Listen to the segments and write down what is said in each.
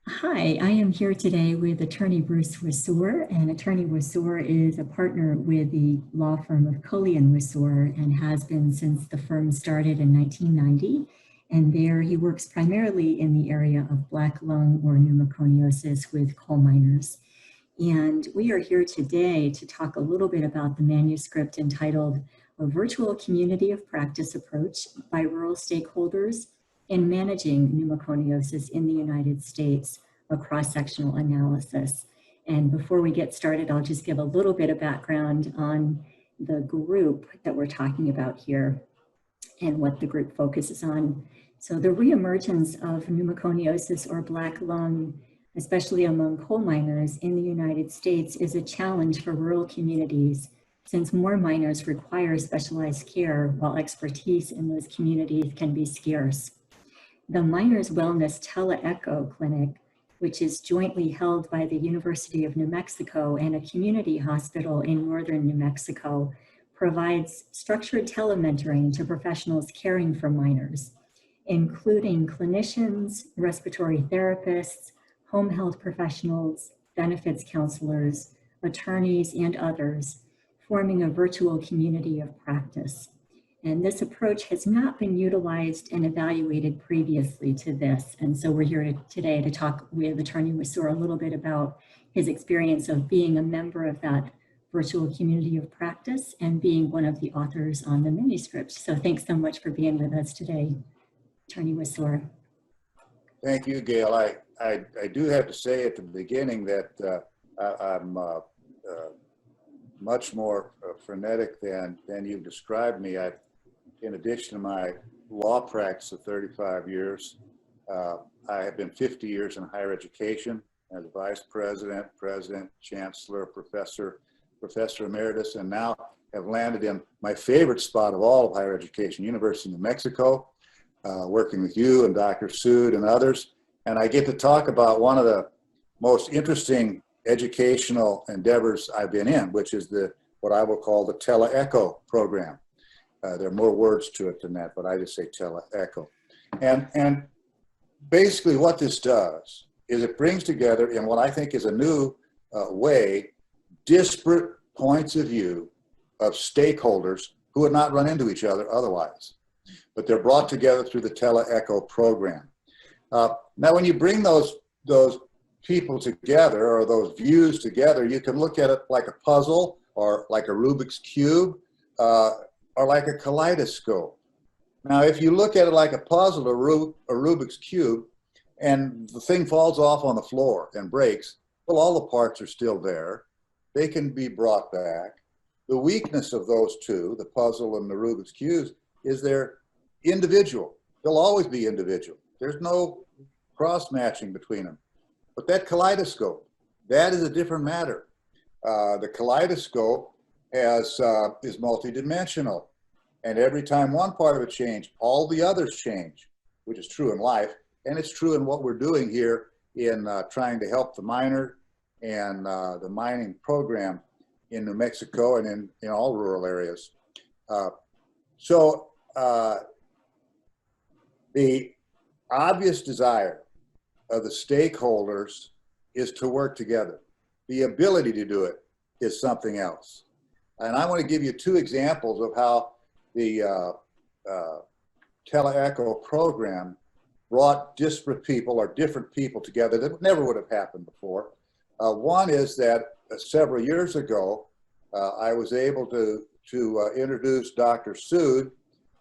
Hi, I am here today with attorney Bruce Wissore, and attorney Wissore is a partner with the law firm of Coley and Wissore and has been since the firm started in 1990. And there he works primarily in the area of black lung or pneumoconiosis with coal miners. And we are here today to talk a little bit about the manuscript entitled A Virtual Community of Practice Approach by Rural Stakeholders in Managing Pneumoconiosis in the United States, a cross-sectional analysis. And before we get started, I'll just give a little bit of background on the group that we're talking about here and what the group focuses on. So the reemergence of pneumoconiosis or black lung, especially among coal miners in the United States, is a challenge for rural communities since more miners require specialized care while expertise in those communities can be scarce. The Miners Wellness TeleECHO clinic, which is jointly held by the University of New Mexico and a community hospital in northern New Mexico, provides structured telementoring to professionals caring for miners, including clinicians, respiratory therapists, home health professionals, benefits counselors, attorneys, and others, forming a virtual community of practice. And this approach has not been utilized and evaluated previously to this. And so we're here today to talk with attorney Wissore a little bit about his experience of being a member of that virtual community of practice and being one of the authors on the manuscript. So thanks so much for being with us today, attorney Wissore. Thank you, Gail. I do have to say at the beginning that I'm much more frenetic than you've described me. In addition to my law practice of 35 years, I have been 50 years in higher education as vice president, president, chancellor, professor emeritus, and now have landed in my favorite spot of all of higher education, University of New Mexico, working with you and Dr. Sood and others. And I get to talk about one of the most interesting educational endeavors I've been in, which is what I will call the TeleECHO program. There are more words to it than that, but I just say TeleECHO. And basically what this does is it brings together in what I think is a new way, disparate points of view of stakeholders who would not run into each other otherwise. But they're brought together through the TeleECHO program. Now, when you bring those people together or those views together, you can look at it like a puzzle or like a Rubik's Cube or like a kaleidoscope. Now, if you look at it like a puzzle or a Rubik's Cube and the thing falls off on the floor and breaks, well, all the parts are still there. They can be brought back. The weakness of those two, the puzzle and the Rubik's Cube, is they're individual. They'll always be individual. There's no cross-matching between them. But that kaleidoscope, that is a different matter. The kaleidoscope is multidimensional. And every time one part of it changes, all the others change, which is true in life. And it's true in what we're doing here in trying to help the miner and the mining program in New Mexico and in all rural areas. The obvious desire of the stakeholders is to work together. The ability to do it is something else. And I want to give you two examples of how the TeleECHO program brought disparate people or different people together that never would have happened before. One is that several years ago, I was able to introduce Dr. Sood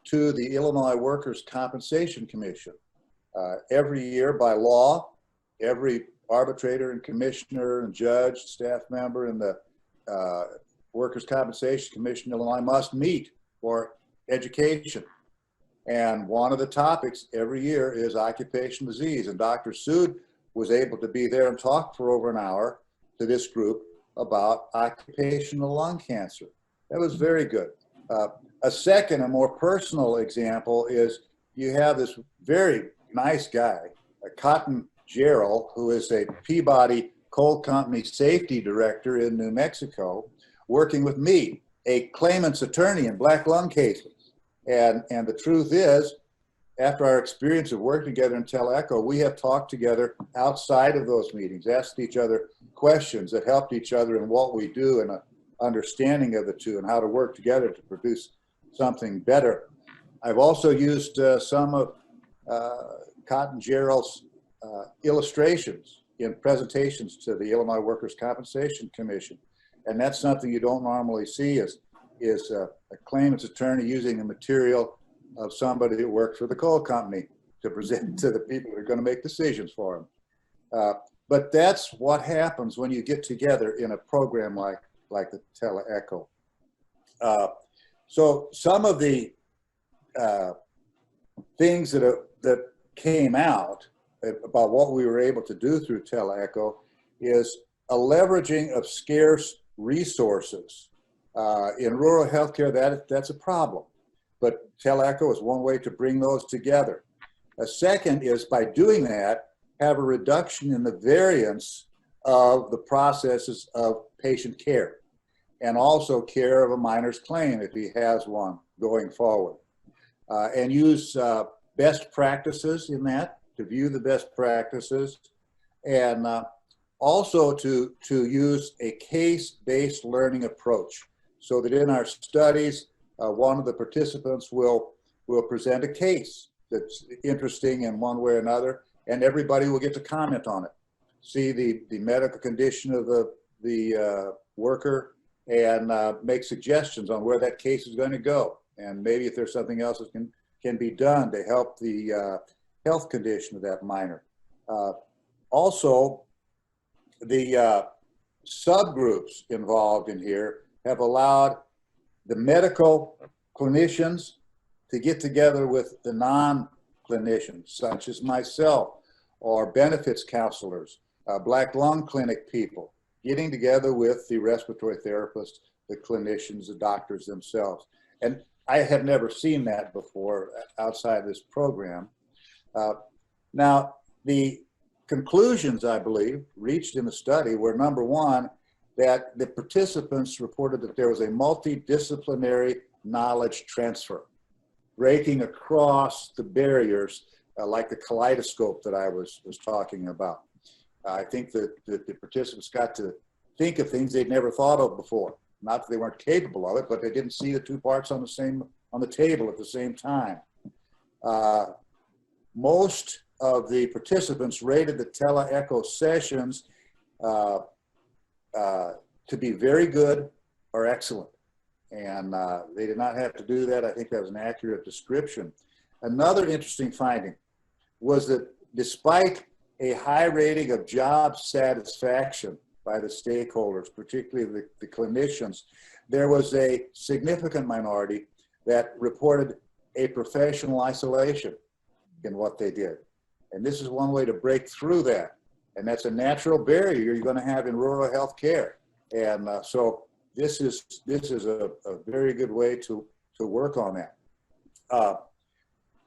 to the Illinois Workers' Compensation Commission. Every year by law, every arbitrator and commissioner and judge, staff member in the Workers' Compensation Commission in Illinois must meet for education. And one of the topics every year is occupational disease. And Dr. Sood was able to be there and talk for over an hour to this group about occupational lung cancer. That was very good. A second, a more personal example is you have this very nice guy, Cotton Gerald, who is a Peabody Coal Company safety director in New Mexico, working with me, a claimant's attorney in black lung cases. And the truth is, after our experience of working together in TeleECHO, we have talked together outside of those meetings, asked each other questions that helped each other in what we do and an understanding of the two and how to work together to produce something better. I've also used some of Cotton Gerald's illustrations in presentations to the Illinois Workers' Compensation Commission. And that's something you don't normally see is a claimant's attorney using the material of somebody that works for the coal company to present to the people who are going to make decisions for them. But that's what happens when you get together in a program like the TeleECHO. So some of the things that came out about what we were able to do through TeleECHO is a leveraging of scarce resources. In rural healthcare, that's a problem. But TeleECHO is one way to bring those together. A second is by doing that, have a reduction in the variance of the processes of patient care and also care of a miner's claim if he has one going forward. And use best practices in that, to view the best practices, and also to use a case-based learning approach so that in our studies, one of the participants will present a case that's interesting in one way or another, and everybody will get to comment on it. See the medical condition of the worker and make suggestions on where that case is going to go. And maybe if there's something else that can be done to help the health condition of that miner. Also, the subgroups involved in here have allowed the medical clinicians to get together with the non-clinicians, such as myself, or benefits counselors, Black Lung Clinic people, getting together with the respiratory therapists, the clinicians, the doctors themselves. And I have never seen that before outside this program. Now, the conclusions, I believe, reached in the study were, number one, that the participants reported that there was a multidisciplinary knowledge transfer, breaking across the barriers like the kaleidoscope that I was talking about. I think that the participants got to think of things they'd never thought of before. Not that they weren't capable of it, but they didn't see the two parts on the table at the same time. Most of the participants rated the TeleECHO sessions to be very good or excellent. And they did not have to do that. I think that was an accurate description. Another interesting finding was that despite a high rating of job satisfaction by the stakeholders, particularly the clinicians, there was a significant minority that reported a professional isolation in what they did. And this is one way to break through that. And that's a natural barrier you're going to have in rural health care. And so this is a very good way to work on that.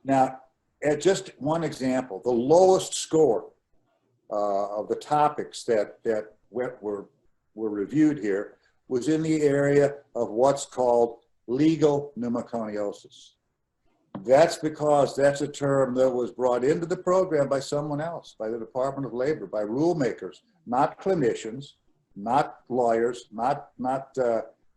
Now, at just one example, the lowest score of the topics that were reviewed here was in the area of what's called legal pneumoconiosis. That's because that's a term that was brought into the program by someone else, by the Department of Labor, by rule makers, not clinicians, not lawyers, not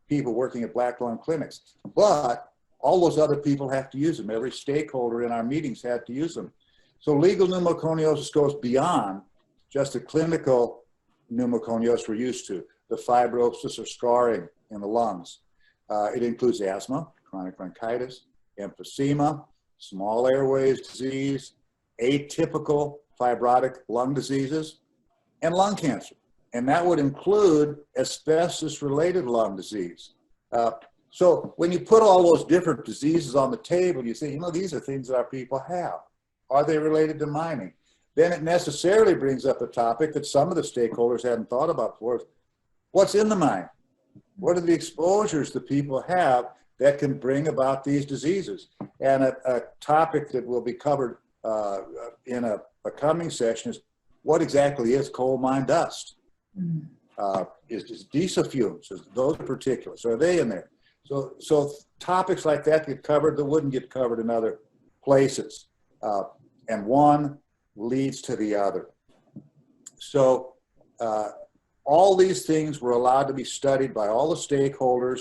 people working at Black Lung clinics. But all those other people have to use them. Every stakeholder in our meetings had to use them. So legal pneumoconiosis goes beyond just the clinical pneumoconiosis we're used to, the fibrosis or scarring in the lungs. It includes asthma, chronic bronchitis, emphysema, small airways disease, atypical fibrotic lung diseases, and lung cancer. And that would include asbestos-related lung disease. So when you put all those different diseases on the table, you say, these are things that our people have. Are they related to mining? Then it necessarily brings up a topic that some of the stakeholders hadn't thought about before. What's in the mine? What are the exposures that people have that can bring about these diseases? And a topic that will be covered in a coming session is what exactly is coal mine dust? Is diesel fumes, those particulates, are they in there? So topics like that get covered that wouldn't get covered in other places. and one leads to the other. So all these things were allowed to be studied by all the stakeholders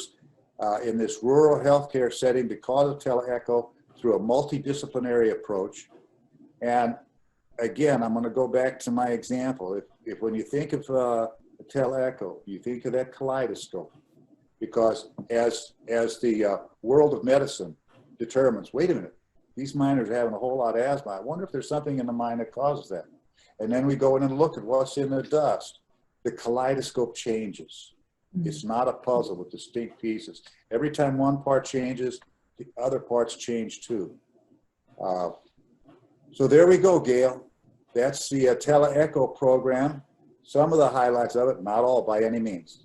in this rural healthcare setting because of teleecho through a multidisciplinary approach. And again, I'm going to go back to my example. If when you think of a teleecho, you think of that kaleidoscope, because as the world of medicine determines, wait a minute, these miners are having a whole lot of asthma. I wonder if there's something in the mine that causes that. And then we go in and look at what's in the dust. The kaleidoscope changes. It's not a puzzle with distinct pieces. Every time one part changes, the other parts change too. So there we go, Gail. That's the teleECHO program. Some of the highlights of it, not all by any means.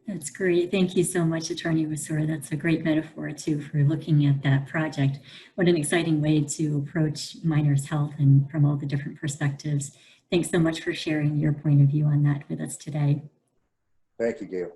That's great. Thank you so much, Attorney Wissore. That's a great metaphor too for looking at that project. What an exciting way to approach miners' health and from all the different perspectives. Thanks so much for sharing your point of view on that with us today. Thank you, Gail.